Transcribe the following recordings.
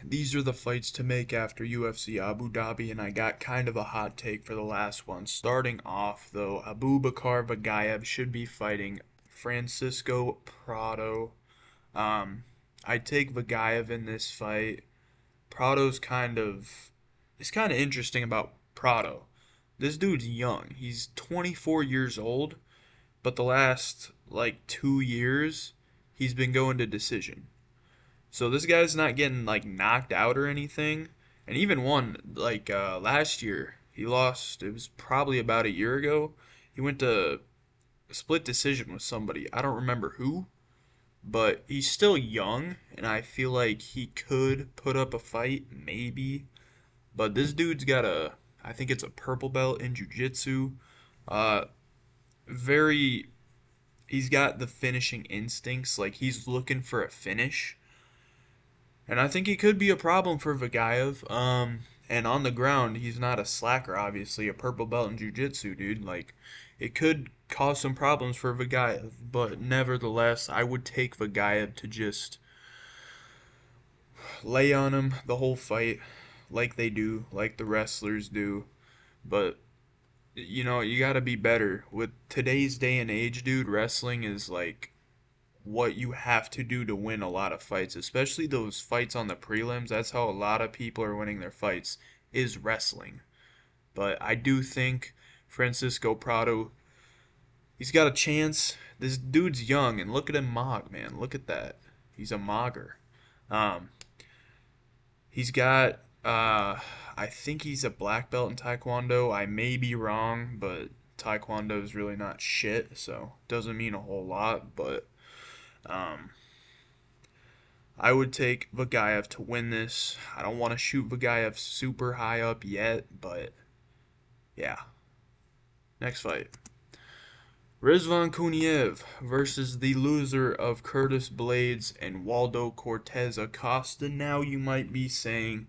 these are the fights to make after UFC Abu Dhabi, and I got kind of a hot take for the last one. Starting off, though, Abubakar Bagayev should be fighting Francisco Prado. Um, I take Bagayev in this fight. Prado's kind of it's kind of interesting about Prado. This dude's young. He's 24 years old, but the last like 2 years he's been going to decision. So this guy's not getting like knocked out or anything. And even one like last year, he lost. It was probably about a year ago. He went to a split decision with somebody. I don't remember who, but he's still young, and I feel like he could put up a fight, maybe. But this dude's got I think it's a purple belt in jiu-jitsu. Uh, very, he's got the finishing instincts. Like he's looking for a finish. And I think he could be a problem for Vagayev. And on the ground, he's not a slacker, obviously. A purple belt in jiu-jitsu, dude. Like, it could cause some problems for Vagayev. But nevertheless, I would take Vagayev to just lay on him the whole fight, like they do, like the wrestlers do. But, you gotta be better. With today's day and age, dude, wrestling is like what you have to do to win a lot of fights, especially those fights on the prelims. That's how a lot of people are winning their fights, is wrestling. But I do think Francisco Prado, he's got a chance. This dude's young, and look at him mog, man. Look at that. He's a mogger. Um, he's got, I think he's a black belt in Taekwondo. I may be wrong, but Taekwondo is really not shit, so doesn't mean a whole lot. But um, I would take Vagayev to win this. I don't want to shoot Vagayev super high up yet, but yeah. Next fight. Rizvan Kuniev versus the loser of Curtis Blades and Waldo Cortez Acosta. Now you might be saying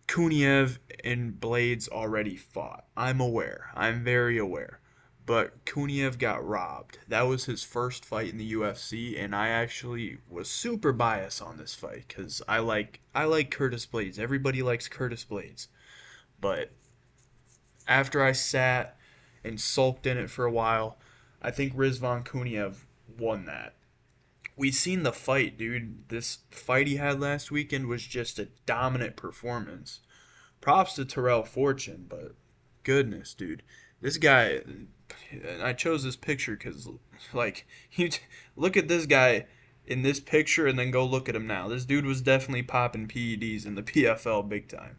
Kuniev and Blades already fought. I'm aware. I'm very aware. But Kuniev got robbed. That was his first fight in the UFC, and I actually was super biased on this fight because I like Curtis Blades. Everybody likes Curtis Blades. But after I sat and sulked in it for a while, I think Rizvan Kuniev won that. We seen the fight, dude. This fight he had last weekend was just a dominant performance. Props to Terrell Fortune, but goodness, dude. This guy, I chose this picture because, like, you look at this guy in this picture and then go look at him now. This dude was definitely popping PEDs in the PFL big time.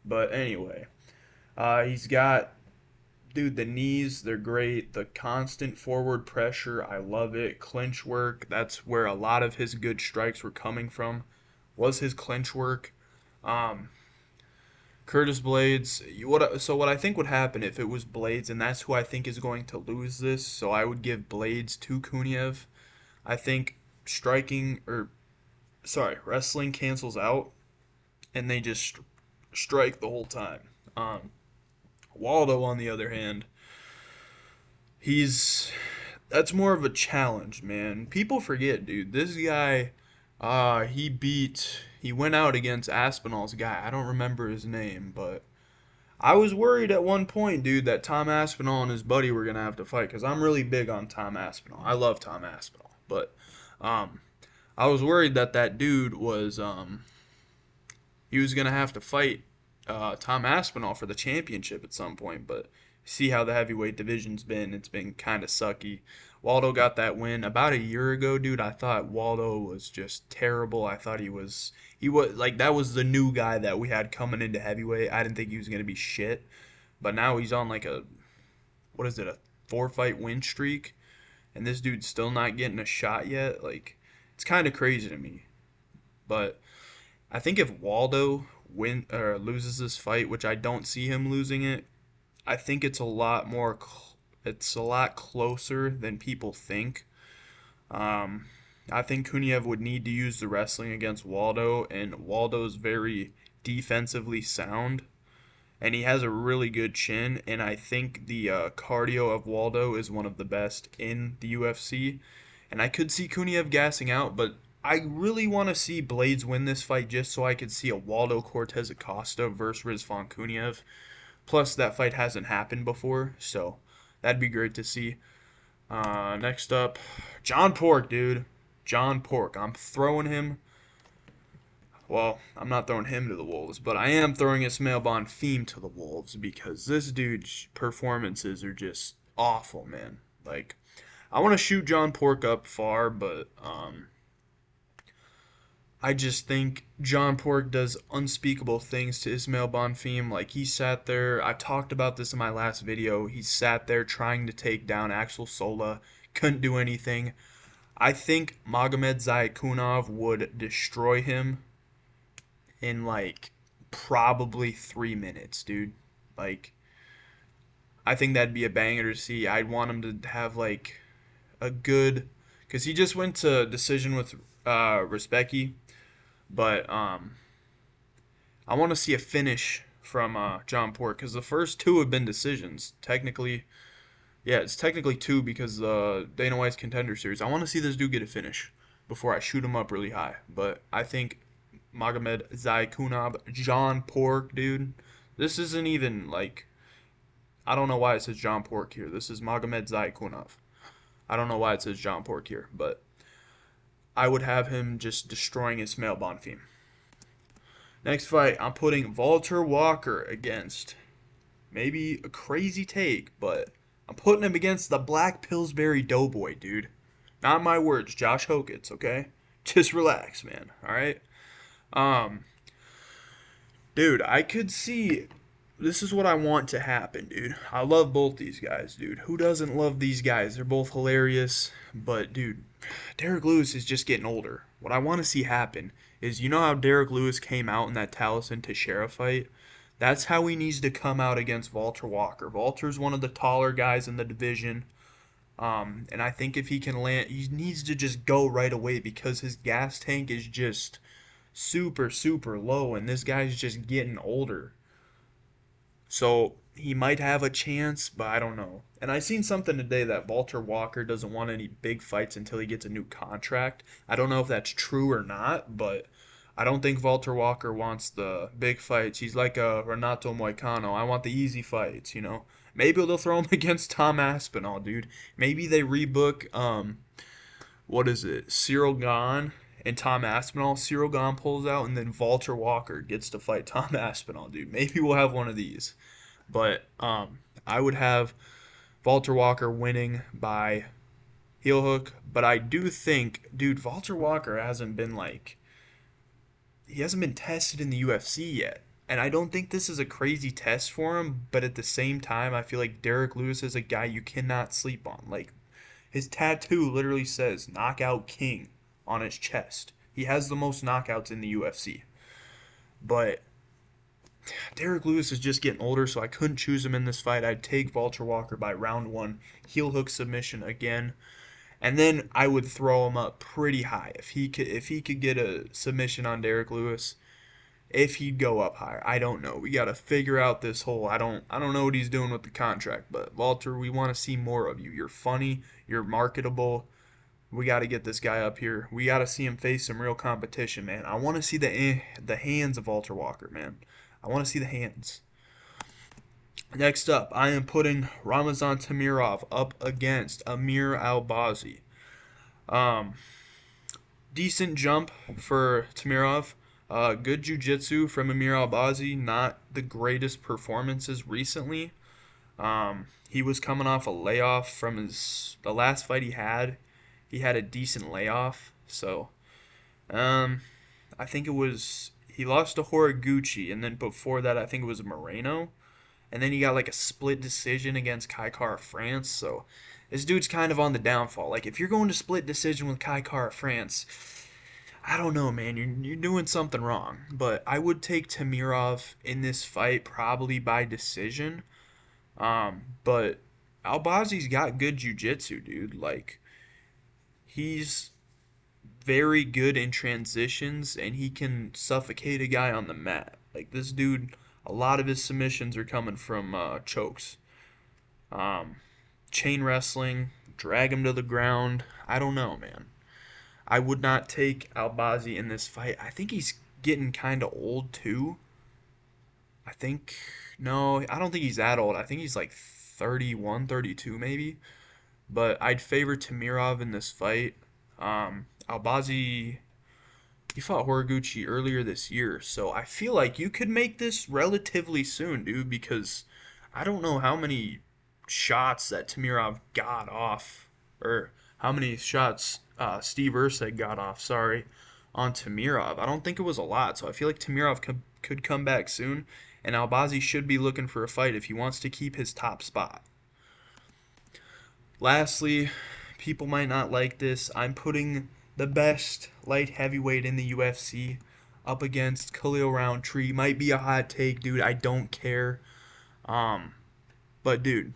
But anyway, he's got, dude, the knees, they're great. The constant forward pressure, I love it. Clinch work, that's where a lot of his good strikes were coming from, was his clinch work. Um, Curtis Blades, what I think would happen if it was Blades, and that's who I think is going to lose this, so I would give Blades to Kuniev. I think wrestling cancels out, and they just strike the whole time. Waldo, on the other hand, he's that's more of a challenge, man. People forget, dude. This guy, he went out against Aspinall's guy. I don't remember his name, but I was worried at one point, dude, that Tom Aspinall and his buddy were gonna have to fight because I'm really big on Tom Aspinall. I love Tom Aspinall, but um, I was worried that that dude was he was gonna have to fight Tom Aspinall for the championship at some point, but see how the heavyweight division's been. It's been kind of sucky. Waldo got that win about a year ago, dude. I thought Waldo was just terrible. I thought he was like that was the new guy that we had coming into heavyweight. I didn't think he was gonna be shit, but now he's on like a what is it, a 4 fight win streak, and this dude's still not getting a shot yet. Like it's kind of crazy to me. But I think if Waldo win or loses this fight, which I don't see him losing it, I think it's a lot closer than people think. Um, I think Kuniev would need to use the wrestling against Waldo, and Waldo's very defensively sound, and he has a really good chin, and I think the cardio of Waldo is one of the best in the UFC, and I could see Kuniev gassing out, but I really want to see Blades win this fight just so I could see a Waldo Cortez Acosta versus Rizvan Kuniev. Plus, that fight hasn't happened before, so that'd be great to see. Next up, John Pork, dude. John Pork. I'm throwing him. Well, I'm not throwing him to the Wolves, but I am throwing Ismail Bonfim to the Wolves because this dude's performances are just awful, man. Like, I want to shoot John Pork up far, but I just think John Pork does unspeakable things to Ismail Bonfim. Like, he sat there, I talked about this in my last video. He sat there trying to take down Axel Sola, couldn't do anything. I think Magomed Zayakunov would destroy him in like probably 3 minutes, dude. Like, I think that'd be a banger to see. I'd want him to have like a good, because he just went to decision with Respecki, but I want to see a finish from John Pork because the first two have been decisions. Technically, yeah, it's technically two because Dana White's Contender Series. I want to see this dude get a finish before I shoot him up really high. But I think Magomed Zayakunov, John Pork, dude. This isn't even like, I don't know why it says John Pork here. This is Magomed Zayakunov. I don't know why it says John Pork here, but I would have him just destroying Ismail Bonfim. Next fight, I'm putting Walter Walker against, maybe a crazy take, but I'm putting him against the Black Pillsbury Doughboy, dude. Not my words, Josh Hokitz, okay? Just relax, man, alright? Um, Dude, I could see, this is what I want to happen, dude. I love both these guys, dude. Who doesn't love these guys? They're both hilarious, but, dude, Derek Lewis is just getting older. What I want to see happen is, you know how Derek Lewis came out in that Taliesin Teixeira fight? That's how he needs to come out against Walter Walker. Walter's one of the taller guys in the division. And I think if he can land, he needs to just go right away because his gas tank is just super, super low, and this guy's just getting older. So he might have a chance, but I don't know. And I seen something today that Walter Walker doesn't want any big fights until he gets a new contract. I don't know if that's true or not, but I don't think Walter Walker wants the big fights. He's like a Renato Moicano. I want the easy fights, you know. Maybe they'll throw him against Tom Aspinall, dude. Maybe they rebook what is it? Cyril Gahn and Tom Aspinall. Cyril Gahn pulls out, and then Walter Walker gets to fight Tom Aspinall, dude. Maybe we'll have one of these. But I would have Walter Walker winning by heel hook. But I do think, dude, Walter Walker hasn't been like, he hasn't been tested in the UFC yet. And I don't think this is a crazy test for him, but at the same time, I feel like Derek Lewis is a guy you cannot sleep on. Like, his tattoo literally says Knockout King on his chest. He has the most knockouts in the UFC. But Derek Lewis is just getting older, so I couldn't choose him in this fight. I'd take Walter Walker by round one, heel hook submission again. And then I would throw him up pretty high. If he could get a submission on Derek Lewis, if he'd go up higher. I don't know. We got to figure out this whole, I don't know what he's doing with the contract, but Walter, we want to see more of you. You're funny, you're marketable. We got to get this guy up here. We got to see him face some real competition, man. I want to see the hands of Walter Walker, man. I want to see the hands. Next up, I am putting Ramazan Tamirov up against Amir Albazi. Decent jump for Tamirov. Good jiu-jitsu from Amir Albazi. Not the greatest performances recently. He was coming off a layoff from the last fight he had. He had a decent layoff. So, I think it was, he lost to Horiguchi, and then before that I think it was Moreno. And then he got like a split decision against Kai Kara France. So this dude's kind of on the downfall. Like, if you're going to split decision with Kai Kara France, I don't know, man. You're doing something wrong. But I would take Tamirov in this fight probably by decision. But Albazi's got good jiu-jitsu, dude. Like, he's very good in transitions, and he can suffocate a guy on the mat. Like, this dude, a lot of his submissions are coming from chokes. Chain wrestling, drag him to the ground. I don't know, man. I would not take Albazi in this fight. I think he's getting kind of old too. I think no, I don't think he's that old. I think he's like 31, 32 maybe. But I'd favor Tamirov in this fight. Albazi, he fought Horiguchi earlier this year, so I feel like you could make this relatively soon, dude, because I don't know how many shots that Tamirov got off, or how many shots Steve Erceg got off, sorry, on Tamirov. I don't think it was a lot, so I feel like Tamirov could come back soon, and Albazi should be looking for a fight if he wants to keep his top spot. Lastly, people might not like this. I'm putting the best light heavyweight in the UFC up against Khalil Roundtree. Might be a hot take, dude. I don't care. Um, but dude,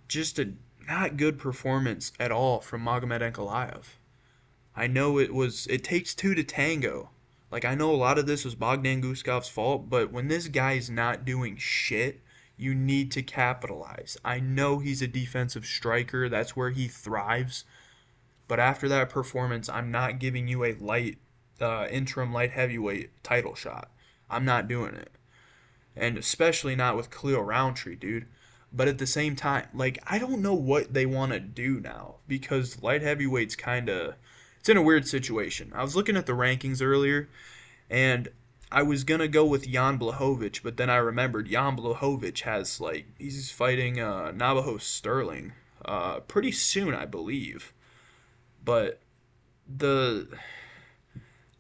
just a not good performance at all from Magomed Ankalaev. I know it takes two to tango. Like, I know a lot of this was Bogdan Guskov's fault, but when this guy's not doing shit, you need to capitalize. I know he's a defensive striker. That's where he thrives. But after that performance, I'm not giving you a interim light heavyweight title shot. I'm not doing it. And especially not with Khalil Roundtree, dude. But at the same time, like, I don't know what they want to do now because light heavyweight's kind of it's in a weird situation. I was looking at the rankings earlier, and I was gonna go with Jan Blachowicz, but then I remembered Jan Blachowicz has like he's fighting Navajo Sterling pretty soon, I believe. But the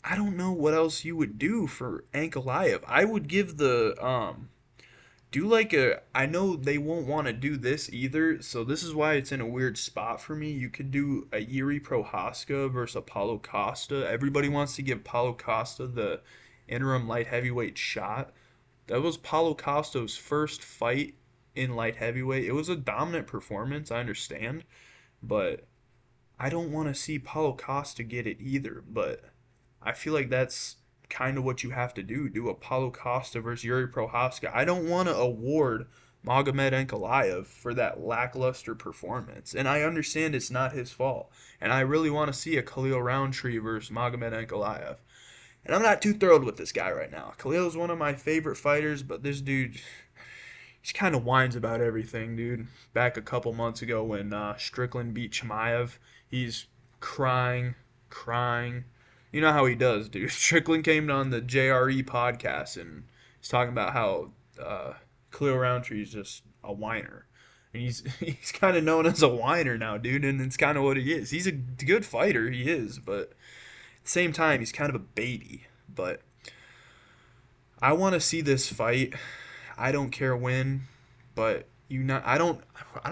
I don't know what else you would do for Ankalaev. I would give the do like a I know they won't want to do this either, so this is why it's in a weird spot for me. You could do a Yuri Prohaska versus Paulo Costa. Everybody wants to give Paulo Costa the interim light heavyweight shot. That was Paulo Costa's first fight in light heavyweight. It was a dominant performance, I understand, but I don't want to see Paulo Costa get it either, but I feel like that's kind of what you have to do. Do a Paulo Costa versus Yuri Prohaska. I don't want to award Magomed Ankalaev for that lackluster performance. And I understand it's not his fault. And I really want to see a Khalil Roundtree versus Magomed Ankalaev. And I'm not too thrilled with this guy right now. Khalil's one of my favorite fighters, but this dude, he kind of whines about everything, dude. Back a couple months ago when Strickland beat Chimaev, he's crying, crying. You know how he does, dude. Strickland came on the JRE podcast and he's talking about how Khalil Roundtree is just a whiner. And he's kind of known as a whiner now, dude, and it's kind of what he is. He's a good fighter, he is, but at the same time, he's kind of a baby. But I want to see this fight. I don't care when, but I don't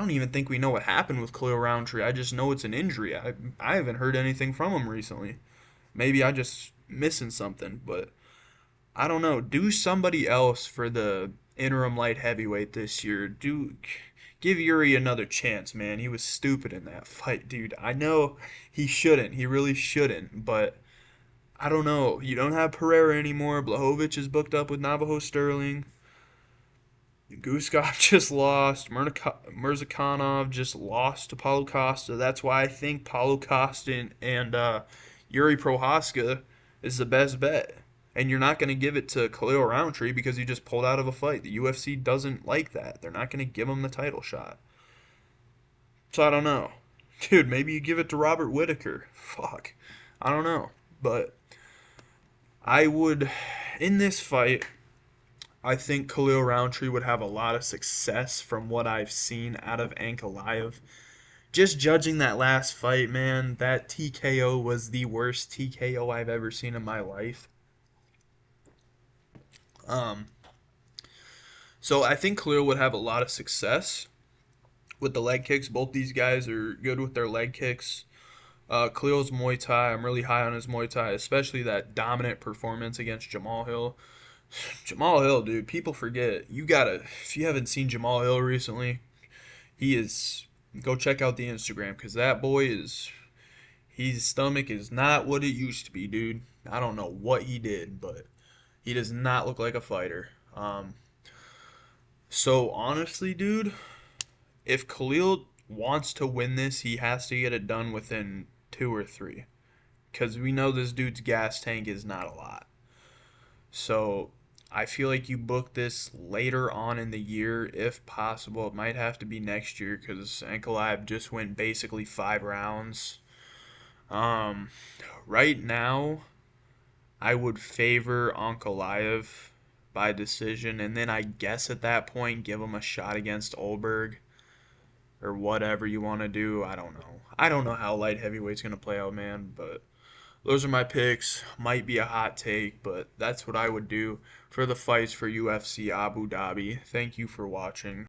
even think we know what happened with Khalil Roundtree. I just know it's an injury. I haven't heard anything from him recently. Maybe I just missing something, but I don't know. Do somebody else for the interim light heavyweight this year. Give Yuri another chance, man. He was stupid in that fight, dude. I know he shouldn't. He really shouldn't, but I don't know. You don't have Pereira anymore. Blachowicz is booked up with Navajo Sterling. Guskov just lost. Mirzakhanov just lost to Paulo Costa. That's why I think Paulo Costa and Yuri Prohaska is the best bet. And you're not going to give it to Khalil Roundtree because he just pulled out of a fight. The UFC doesn't like that. They're not going to give him the title shot. So I don't know. Dude, maybe you give it to Robert Whittaker. Fuck. I don't know. But I would, in this fight, I think Khalil Roundtree would have a lot of success from what I've seen out of Ankalaev. Just judging that last fight, man, that TKO was the worst TKO I've ever seen in my life. So I think Khalil would have a lot of success with the leg kicks. Both these guys are good with their leg kicks. Khalil's Muay Thai, I'm really high on his Muay Thai, especially that dominant performance against Jamal Hill. Jamal Hill, dude, people forget. If you haven't seen Jamal Hill recently, go check out the Instagram, because that boy his stomach is not what it used to be, dude. I don't know what he did, but he does not look like a fighter. So honestly, dude, if Khalil wants to win this, he has to get it done within 2 or 3. because we know this dude's gas tank is not a lot. So I feel like you book this later on in the year if possible. It might have to be next year because Ankalaev just went basically 5 rounds. Um, right now, I would favor Ankalaev by decision, and then I guess at that point give him a shot against Olberg or whatever you want to do. I don't know. I don't know how light heavyweight's gonna play out, man. But those are my picks. Might be a hot take, but that's what I would do for the fights for UFC Abu Dhabi. Thank you for watching.